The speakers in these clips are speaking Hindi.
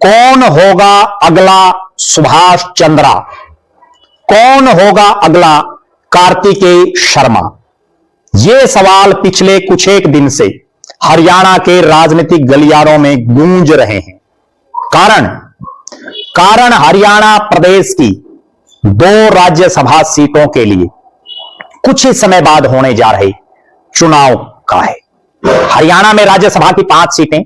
कौन होगा अगला सुभाष चंद्रा? कौन होगा अगला कार्तिकेय शर्मा? ये सवाल पिछले कुछ एक दिन से हरियाणा के राजनीतिक गलियारों में गूंज रहे हैं। कारण हरियाणा प्रदेश की 2 राज्यसभा सीटों के लिए कुछ ही समय बाद होने जा रहे चुनाव का है। हरियाणा में राज्यसभा की 5 सीटें,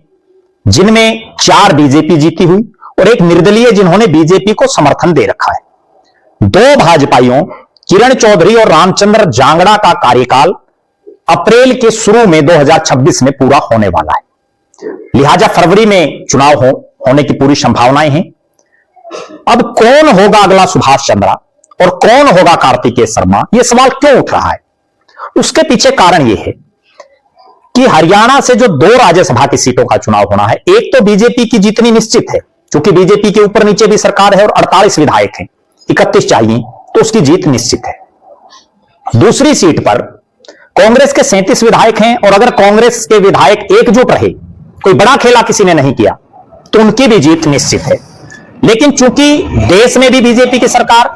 जिनमें 4 बीजेपी जीती हुई और एक निर्दलीय जिन्होंने बीजेपी को समर्थन दे रखा है। 2 भाजपाइयों किरण चौधरी और रामचंद्र जांगड़ा का कार्यकाल अप्रैल के शुरू में 2026 में पूरा होने वाला है, लिहाजा फरवरी में चुनाव होने की पूरी संभावनाएं हैं। अब कौन होगा अगला सुभाष चंद्रा और कौन होगा कार्तिकेय शर्मा, यह सवाल क्यों उठ रहा है? उसके पीछे कारण यह है कि हरियाणा से जो 2 राज्यसभा की सीटों का चुनाव होना है, एक तो बीजेपी की जीतनी निश्चित है, क्योंकि बीजेपी के ऊपर नीचे भी सरकार है और 48 विधायक हैं, 31 चाहिए, तो उसकी जीत निश्चित है। दूसरी सीट पर कांग्रेस के 37 विधायक हैं और अगर कांग्रेस के विधायक एकजुट रहे, कोई बड़ा खेला किसी ने नहीं किया, तो उनकी भी जीत निश्चित है। लेकिन चूंकि देश में भी बीजेपी की सरकार,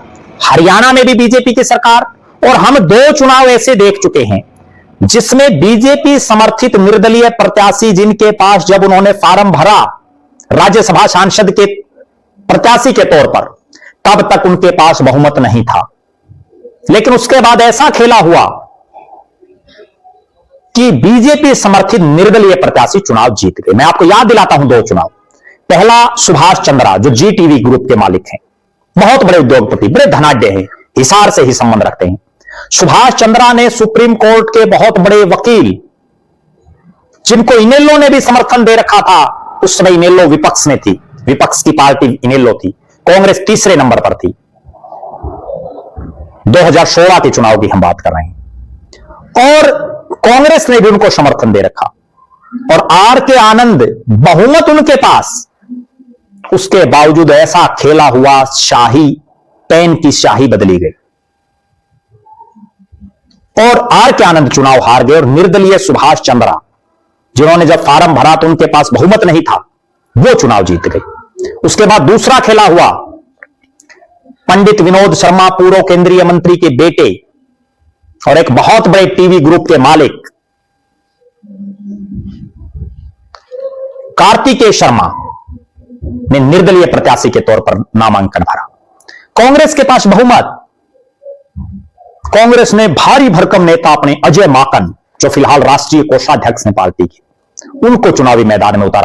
हरियाणा में भी बीजेपी की सरकार, और हम 2 चुनाव ऐसे देख चुके हैं जिसमें बीजेपी समर्थित निर्दलीय प्रत्याशी, जिनके पास जब उन्होंने फार्म भरा राज्यसभा सांसद के प्रत्याशी के तौर पर, तब तक उनके पास बहुमत नहीं था। लेकिन उसके बाद ऐसा खेला हुआ कि बीजेपी समर्थित निर्दलीय प्रत्याशी चुनाव जीत गए। मैं आपको याद दिलाता हूं 2 चुनाव। पहला सुभाष चंद्रा, जो जी टीवी ग्रुप के मालिक हैं, बहुत बड़े उद्योगपति, बड़े धनाढ्य हैं, हिसार से ही संबंध रखते हैं। सुभाष चंद्रा ने सुप्रीम कोर्ट के बहुत बड़े वकील, जिनको इनेलो ने भी समर्थन दे रखा था, उस समय इनेलो विपक्ष में थी, विपक्ष की पार्टी इनेलो थी, कांग्रेस तीसरे नंबर पर थी, 2016 के चुनाव की हम बात कर रहे हैं, और कांग्रेस ने भी उनको समर्थन दे रखा, और आर के आनंद बहुमत उनके पास, उसके बावजूद ऐसा खेला हुआ शाही पेन की शाही बदली गई और आर के आनंद चुनाव हार गए और निर्दलीय सुभाष चंद्रा, जिन्होंने जब फार्म भरा तो उनके पास बहुमत नहीं था, वो चुनाव जीत गई। उसके बाद दूसरा खेला हुआ पंडित विनोद शर्मा, पूर्व केंद्रीय मंत्री के बेटे और एक बहुत बड़े टीवी ग्रुप के मालिक कार्तिकेय शर्मा ने निर्दलीय प्रत्याशी के तौर पर नामांकन भरा। कांग्रेस के पास बहुमत, कांग्रेस ने भारी भरकम नेता अपने अजय माकन, जो फिलहाल राष्ट्रीय कोषाध्यक्ष हैं पार्टी के, उनको चुनावी मैदान में उतारा।